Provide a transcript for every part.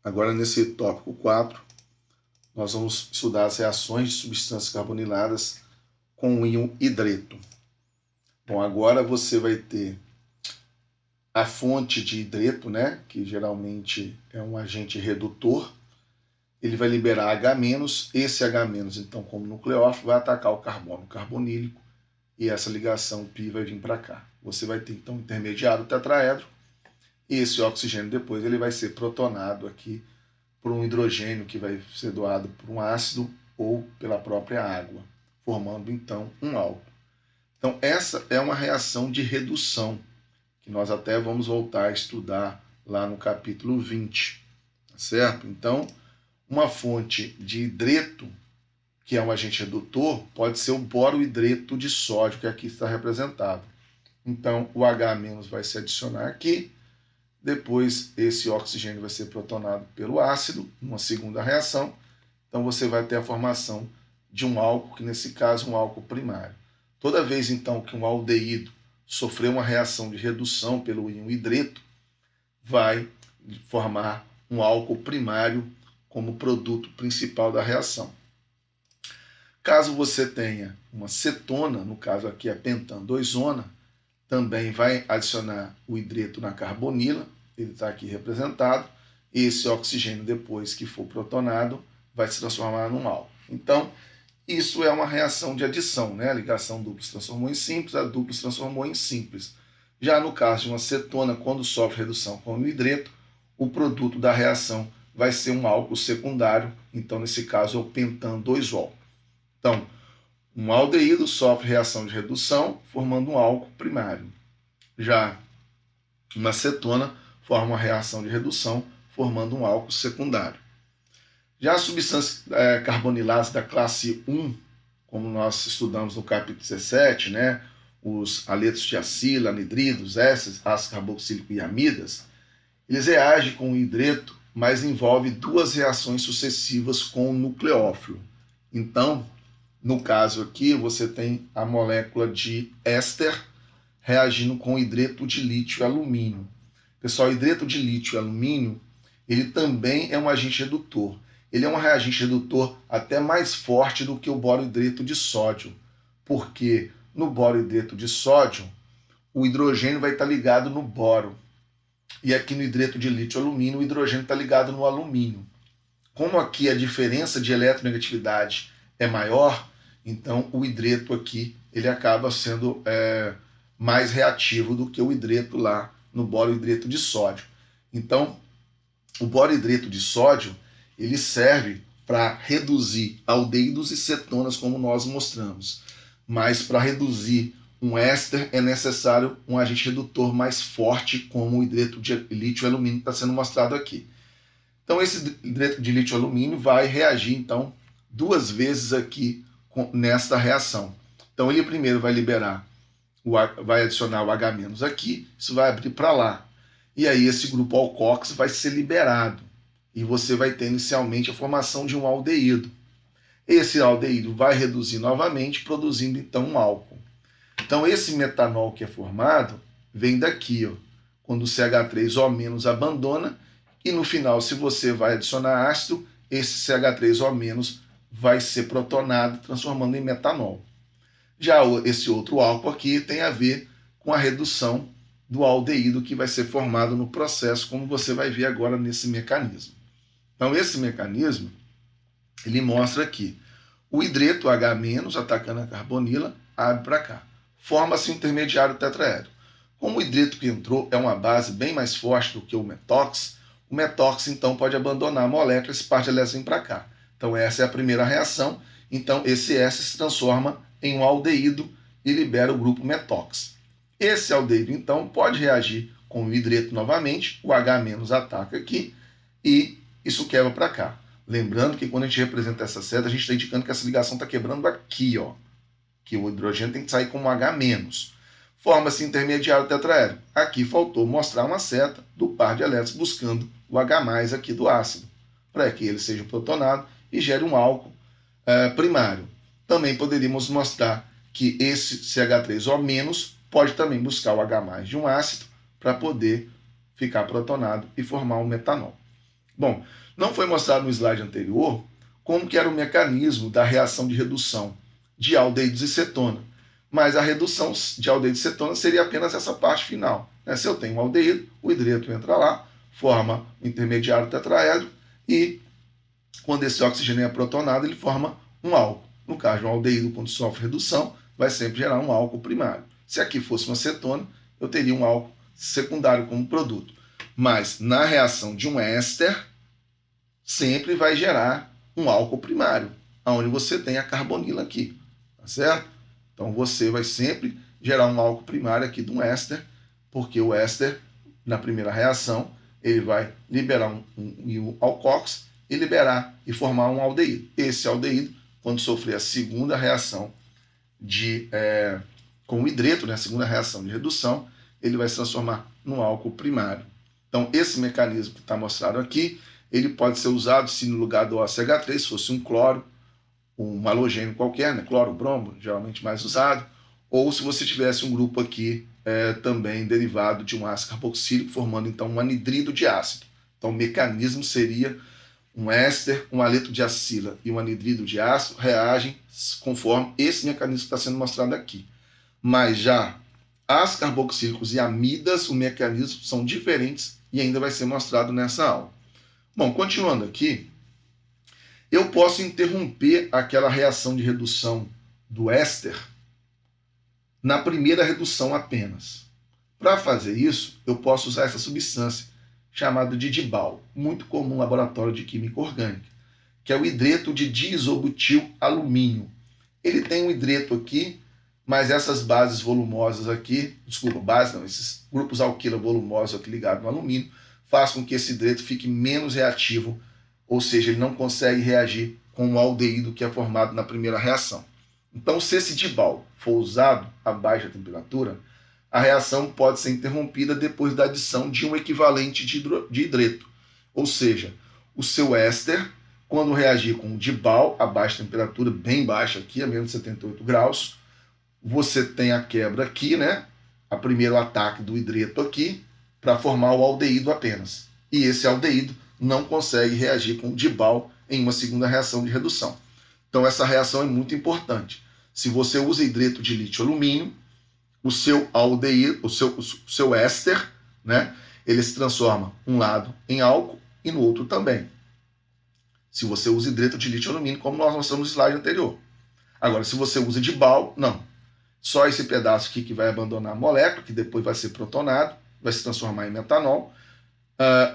Agora, nesse tópico 4, nós vamos estudar as reações de substâncias carboniladas com o íon hidreto. Bom, agora você vai ter a fonte de hidreto, né, que geralmente é um agente redutor. Ele vai liberar H-, esse H-, então, como nucleófilo, vai atacar o carbono carbonílico e essa ligação π vai vir para cá. Você vai ter, então, intermediário tetraedro e esse oxigênio depois ele vai ser protonado aqui por um hidrogênio que vai ser doado por um ácido ou pela própria água, formando, então, um álcool. Então, essa é uma reação de redução, que nós até vamos voltar a estudar lá no capítulo 20, tá certo? Então, uma fonte de hidreto, que é um agente redutor, pode ser o borohidreto de sódio, que aqui está representado. Então, o H- vai se adicionar aqui, depois esse oxigênio vai ser protonado pelo ácido, numa segunda reação, então você vai ter a formação de um álcool, que nesse caso é um álcool primário. Toda vez, então, que um aldeído sofrer uma reação de redução pelo íon hidreto, vai formar um álcool primário como produto principal da reação. Caso você tenha uma cetona, no caso aqui a pentan-2-ona, também vai adicionar o hidreto na carbonila, ele está aqui representado, e esse oxigênio, depois que for protonado, vai se transformar num álcool. Então, isso é uma reação de adição, né? A ligação dupla se transformou em simples, a dupla se transformou em simples. Já no caso de uma cetona, quando sofre redução com o hidreto, o produto da reação vai ser um álcool secundário, então nesse caso é o pentan-2-ol. Então, um aldeído sofre reação de redução, formando um álcool primário. Já uma cetona forma uma reação de redução, formando um álcool secundário. Já as substâncias carboniladas da classe 1, como nós estudamos no capítulo 17, né, os aletos de acila, anidridos, ésteres, ácido carboxílico e amidas, eles reagem com o hidreto, mas envolve duas reações sucessivas com o nucleófilo. Então, no caso aqui, você tem a molécula de éster reagindo com hidreto de lítio e alumínio. Pessoal, hidreto de lítio e alumínio, ele também é um agente redutor. Ele é um reagente redutor até mais forte do que o borohidreto de sódio, porque no borohidreto de sódio, o hidrogênio vai estar ligado no boro. E aqui no hidreto de lítio e alumínio, o hidrogênio está ligado no alumínio. Como aqui a diferença de eletronegatividade é maior, então o hidreto aqui ele acaba sendo mais reativo do que o hidreto lá no borohidreto de sódio. Então, o borohidreto de sódio ele serve para reduzir aldeídos e cetonas, como nós mostramos. Mas para reduzir um éster é necessário um agente redutor mais forte, como o hidreto de lítio e alumínio que está sendo mostrado aqui. Então, esse hidreto de lítio e alumínio vai reagir, então, duas vezes aqui nesta reação. Então, ele primeiro vai liberar, vai adicionar o H- aqui, isso vai abrir para lá. E aí esse grupo alcox vai ser liberado. E você vai ter inicialmente a formação de um aldeído. Esse aldeído vai reduzir novamente, produzindo então um álcool. Então, esse metanol que é formado vem daqui, ó, quando o CH3O- abandona, e no final, se você vai adicionar ácido, esse CH3O- vai ser protonado, transformando em metanol. Já esse outro álcool aqui tem a ver com a redução do aldeído que vai ser formado no processo, como você vai ver agora nesse mecanismo. Então, esse mecanismo, ele mostra aqui o hidreto H- atacando a carbonila, abre para cá. Forma-se um intermediário tetraedro. Como o hidreto que entrou é uma base bem mais forte do que o metox então pode abandonar a molécula, esse par de elétrons vem para cá. Então essa é a primeira reação. Então esse S se transforma em um aldeído e libera o grupo metox. Esse aldeído então pode reagir com o hidreto novamente, o H- ataca aqui e isso quebra para cá. Lembrando que quando a gente representa essa seta, a gente está indicando que essa ligação está quebrando aqui, ó, que o hidrogênio tem que sair como H-. Forma-se intermediário tetraedro. Aqui faltou mostrar uma seta do par de elétrons buscando o H+ aqui do ácido, para que ele seja protonado e gere um álcool primário. Também poderíamos mostrar que esse CH3O- pode também buscar o H+ de um ácido para poder ficar protonado e formar um metanol. Bom, não foi mostrado no slide anterior como que era o mecanismo da reação de redução de aldeídos e cetona. Mas a redução de aldeído e cetona seria apenas essa parte final. Né? Se eu tenho um aldeído, o hidreto entra lá, forma o intermediário tetraedro e quando esse oxigênio é protonado, ele forma um álcool. No caso de um aldeído, quando sofre redução, vai sempre gerar um álcool primário. Se aqui fosse uma cetona, eu teria um álcool secundário como produto. Mas na reação de um éster, sempre vai gerar um álcool primário, onde você tem a carbonila aqui, tá certo? Então você vai sempre gerar um álcool primário aqui de um éster, porque o éster, na primeira reação, ele vai liberar um alcox e liberar e formar um aldeído. Esse aldeído, quando sofrer a segunda reação com o hidreto, né, a segunda reação de redução, ele vai se transformar num álcool primário. Então, esse mecanismo que está mostrado aqui, ele pode ser usado se no lugar do OCH3 fosse um cloro, um halogênio qualquer, né, cloro, bromo, geralmente mais usado, ou se você tivesse um grupo aqui também derivado de um ácido carboxílico, formando então um anidrido de ácido. Então, o mecanismo seria um éster, um haleto de acila e um anidrido de ácido reagem conforme esse mecanismo que está sendo mostrado aqui. Mas já ácidos carboxílicos e amidas, o mecanismo são diferentes e ainda vai ser mostrado nessa aula. Bom, continuando aqui, eu posso interromper aquela reação de redução do éster na primeira redução apenas. Para fazer isso, eu posso usar essa substância chamada de DIBAL, muito comum no laboratório de química orgânica, que é o hidreto de diisobutilalumínio. Ele tem um hidreto aqui, mas essas bases volumosas aqui, esses grupos alquila volumosos aqui ligados no alumínio, fazem com que esse hidreto fique menos reativo, ou seja, ele não consegue reagir com o aldeído que é formado na primeira reação. Então, se esse DIBAL for usado a baixa temperatura, a reação pode ser interrompida depois da adição de um equivalente de hidreto. Ou seja, o seu éster, quando reagir com o DIBAL a baixa temperatura, bem baixa aqui, a menos de 78 graus, você tem a quebra aqui, né? A primeiro ataque do hidreto aqui, para formar o aldeído apenas. E esse aldeído não consegue reagir com o DIBAL em uma segunda reação de redução. Então essa reação é muito importante. Se você usa hidreto de lítio-alumínio, o seu aldeído, o seu éster, né? Ele se transforma um lado em álcool e no outro também. Se você usa hidreto de lítio-alumínio, como nós mostramos no slide anterior. Agora, se você usa DIBAL, não. Só esse pedaço aqui que vai abandonar a molécula, que depois vai ser protonado, vai se transformar em metanol,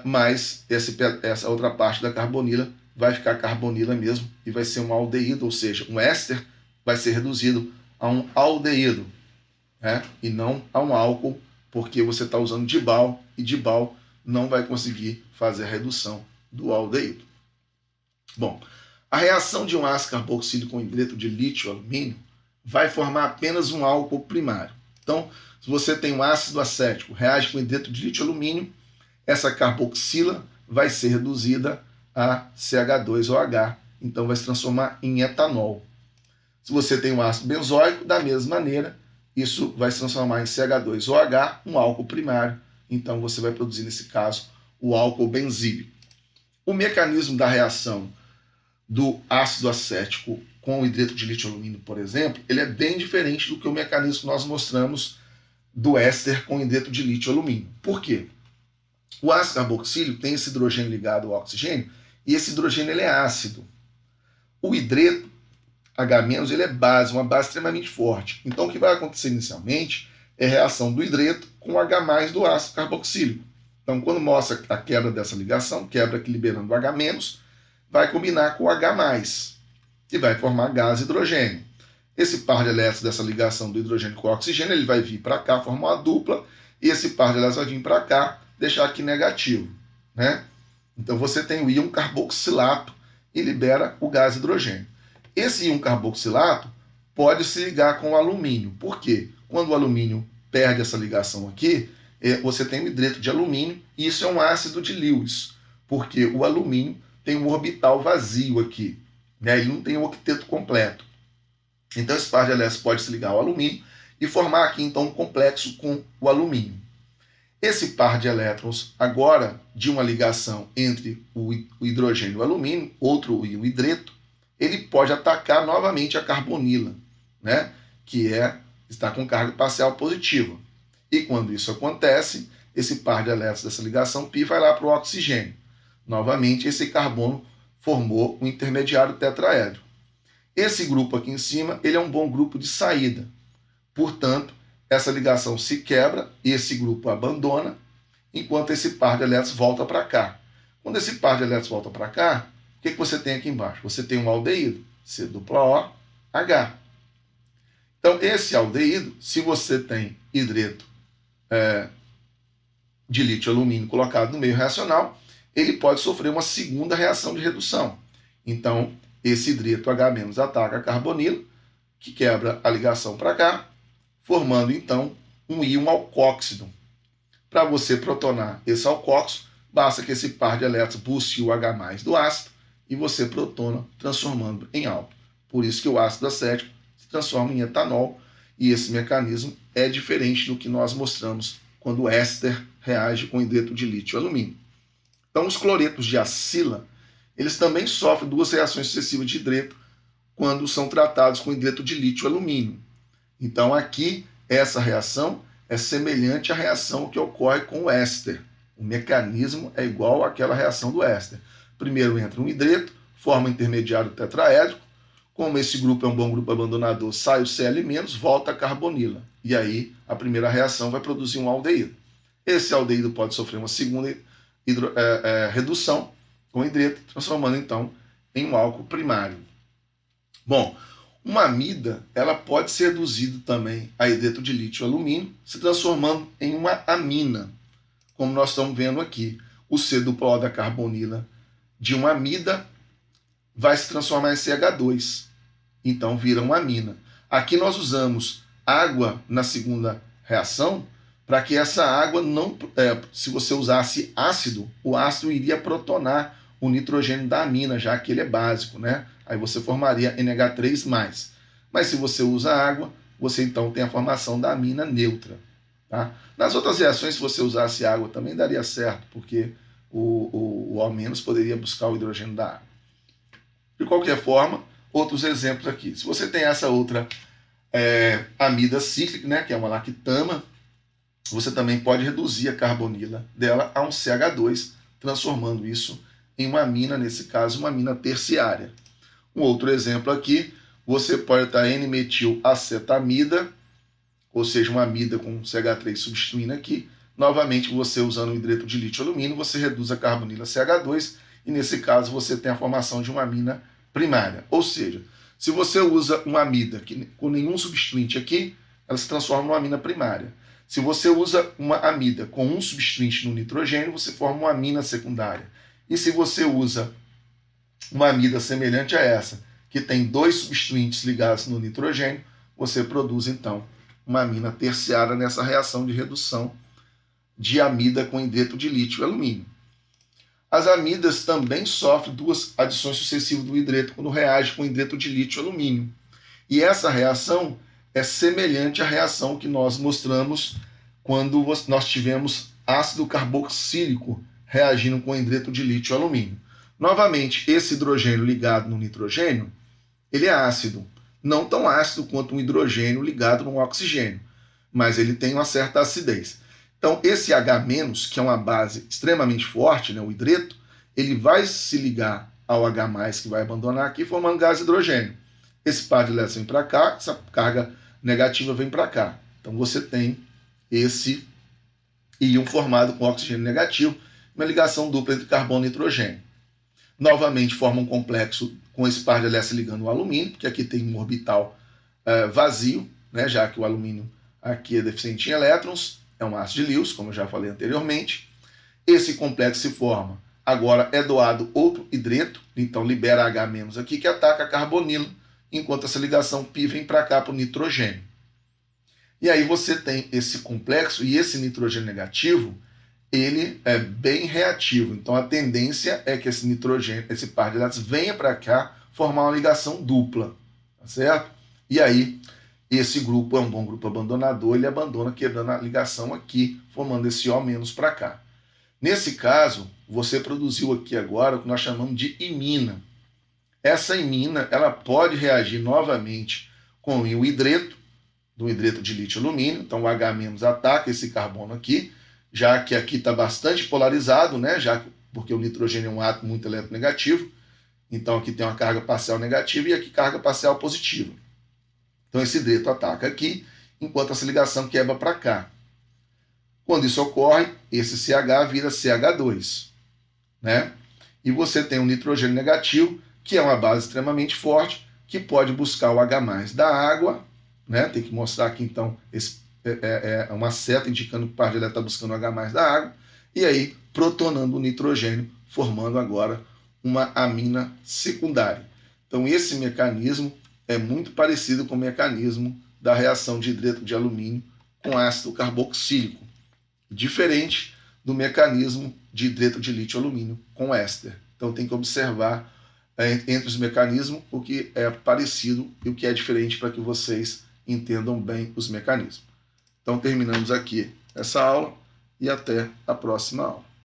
mas essa outra parte da carbonila vai ficar carbonila mesmo e vai ser um aldeído, ou seja, um éster vai ser reduzido a um aldeído, né? E não a um álcool, porque você está usando DIBAL e DIBAL não vai conseguir fazer a redução do aldeído. Bom, a reação de um ácido carboxílico com hidreto de lítio-alumínio vai formar apenas um álcool primário. Então, se você tem um ácido acético, reage com hidreto de lítio-alumínio, essa carboxila vai ser reduzida a CH2OH, então vai se transformar em etanol. Se você tem um ácido benzoico, da mesma maneira, isso vai se transformar em CH2OH, um álcool primário, então você vai produzir, nesse caso, o álcool benzílico. O mecanismo da reação do ácido acético com o hidreto de lítio-alumínio, por exemplo, ele é bem diferente do que o mecanismo que nós mostramos do éster com hidreto de lítio-alumínio. Por quê? O ácido carboxílico tem esse hidrogênio ligado ao oxigênio e esse hidrogênio ele é ácido. O hidreto, H-, ele é base, uma base extremamente forte. Então o que vai acontecer inicialmente é a reação do hidreto com H- do ácido carboxílico. Então quando mostra a quebra dessa ligação, quebra aqui liberando o H-, vai combinar com o H+, e vai formar gás e hidrogênio. Esse par de elétrons dessa ligação do hidrogênio com o oxigênio, ele vai vir para cá, formar uma dupla, e esse par de elétrons vai vir para cá, deixar aqui negativo, né? Então você tem o íon carboxilato e libera o gás hidrogênio. Esse íon carboxilato pode se ligar com o alumínio. Por quê? Quando o alumínio perde essa ligação aqui, você tem o hidreto de alumínio, e isso é um ácido de Lewis, porque o alumínio tem um orbital vazio aqui, né? Ele não tem o octeto completo. Então esse par de elétrons pode se ligar ao alumínio e formar aqui então um complexo com o alumínio. Esse par de elétrons, agora de uma ligação entre o hidrogênio e o alumínio, outro íon hidreto, ele pode atacar novamente a carbonila, né? Que está com carga parcial positiva. E quando isso acontece, esse par de elétrons dessa ligação π vai lá para o oxigênio. Novamente, esse carbono formou um intermediário tetraédrico. Esse grupo aqui em cima, ele é um bom grupo de saída. Portanto, essa ligação se quebra, esse grupo abandona, enquanto esse par de elétrons volta para cá. Quando esse par de elétrons volta para cá, o que você tem aqui embaixo? Você tem um aldeído, COOH. Então, esse aldeído, se você tem hidreto de lítio e alumínio colocado no meio reacional, ele pode sofrer uma segunda reação de redução. Então, esse hidreto H- ataca a carbonila, que quebra a ligação para cá, formando, então, um íon alcóxido. Para você protonar esse alcóxido, basta que esse par de elétrons busque o H+ do ácido e você protona, transformando em álcool. Por isso que o ácido acético se transforma em etanol, e esse mecanismo é diferente do que nós mostramos quando o éster reage com hidreto de lítio e alumínio. Então, os cloretos de acila, eles também sofrem duas reações sucessivas de hidreto quando são tratados com hidreto de lítio e alumínio. Então, aqui, essa reação é semelhante à reação que ocorre com o éster. O mecanismo é igual àquela reação do éster. Primeiro entra um hidreto, forma um intermediário tetraédrico. Como esse grupo é um bom grupo abandonador, sai o Cl-, volta a carbonila. E aí, a primeira reação vai produzir um aldeído. Esse aldeído pode sofrer uma segunda redução com hidreto, transformando, então, em um álcool primário. Bom, uma amida, ela pode ser reduzida também a hidreto de lítio e alumínio, se transformando em uma amina, como nós estamos vendo aqui. O C-O da carbonila de uma amida vai se transformar em CH2, então vira uma amina. Aqui nós usamos água na segunda reação, para que essa água não, se você usasse ácido, o ácido iria protonar o nitrogênio da amina, já que ele é básico, né? Aí você formaria NH3+. Mas se você usa água, você então tem a formação da amina neutra. Tá? Nas outras reações, se você usasse água, também daria certo, porque o O- poderia buscar o hidrogênio da água. De qualquer forma, outros exemplos aqui. Se você tem essa outra amida cíclica, né, que é uma lactama, você também pode reduzir a carbonila dela a um CH2, transformando isso em uma amina, nesse caso, uma amina terciária. Um outro exemplo aqui, você pode estar N-metilacetamida, ou seja, uma amida com CH3 substituindo aqui. Novamente, você usando o hidreto de lítio e alumínio, você reduz a carbonila CH2, e nesse caso você tem a formação de uma amina primária. Ou seja, se você usa uma amida com nenhum substituinte aqui, ela se transforma numa amina primária. Se você usa uma amida com um substituinte no nitrogênio, você forma uma amina secundária. E se você usa uma amida semelhante a essa, que tem dois substituintes ligados no nitrogênio, você produz, então, uma amina terciária nessa reação de redução de amida com hidreto de lítio e alumínio. As amidas também sofrem duas adições sucessivas do hidreto quando reage com hidreto de lítio e alumínio. E essa reação é semelhante à reação que nós mostramos quando nós tivemos ácido carboxílico reagindo com hidreto de lítio e alumínio. Novamente, esse hidrogênio ligado no nitrogênio, ele é ácido. Não tão ácido quanto um hidrogênio ligado no oxigênio, mas ele tem uma certa acidez. Então, esse H-, que é uma base extremamente forte, né, o hidreto, ele vai se ligar ao H+, que vai abandonar aqui, formando gás hidrogênio. Esse par de elétrons vem para cá, essa carga negativa vem para cá. Então, você tem esse íon formado com oxigênio negativo, uma ligação dupla entre carbono e nitrogênio. Novamente, forma um complexo com esse par de elétrons ligando o alumínio, porque aqui tem um orbital vazio, né, já que o alumínio aqui é deficiente em elétrons, é um ácido de Lewis, como eu já falei anteriormente. Esse complexo se forma. Agora é doado outro hidreto, então libera H- aqui, que ataca a carbonila, enquanto essa ligação π vem para cá para o nitrogênio. E aí você tem esse complexo, e esse nitrogênio negativo, ele é bem reativo. Então a tendência é que esse nitrogênio, esse par de elétrons, venha para cá formar uma ligação dupla, tá certo? E aí esse grupo é um bom grupo abandonador, ele abandona quebrando a ligação aqui, formando esse O- para cá. Nesse caso, você produziu aqui agora o que nós chamamos de imina. Essa imina ela pode reagir novamente com o íon hidreto, do hidreto de lítio-alumínio, então o H- ataca esse carbono aqui, já que aqui está bastante polarizado, né? Porque o nitrogênio é um átomo muito eletronegativo, então aqui tem uma carga parcial negativa e aqui carga parcial positiva. Então esse hidreto ataca aqui, enquanto essa ligação quebra para cá. Quando isso ocorre, esse CH vira CH2, né? E você tem um nitrogênio negativo, que é uma base extremamente forte, que pode buscar o H+ da água, né? Tem que mostrar aqui, então, uma seta indicando que o par de elétron está buscando o H+ da água, e aí protonando o nitrogênio, formando agora uma amina secundária. Então, esse mecanismo é muito parecido com o mecanismo da reação de hidreto de alumínio com ácido carboxílico, diferente do mecanismo de hidreto de lítio-alumínio com éster. Então tem que observar entre os mecanismos o que é parecido e o que é diferente para que vocês entendam bem os mecanismos. Então terminamos aqui essa aula e até a próxima aula.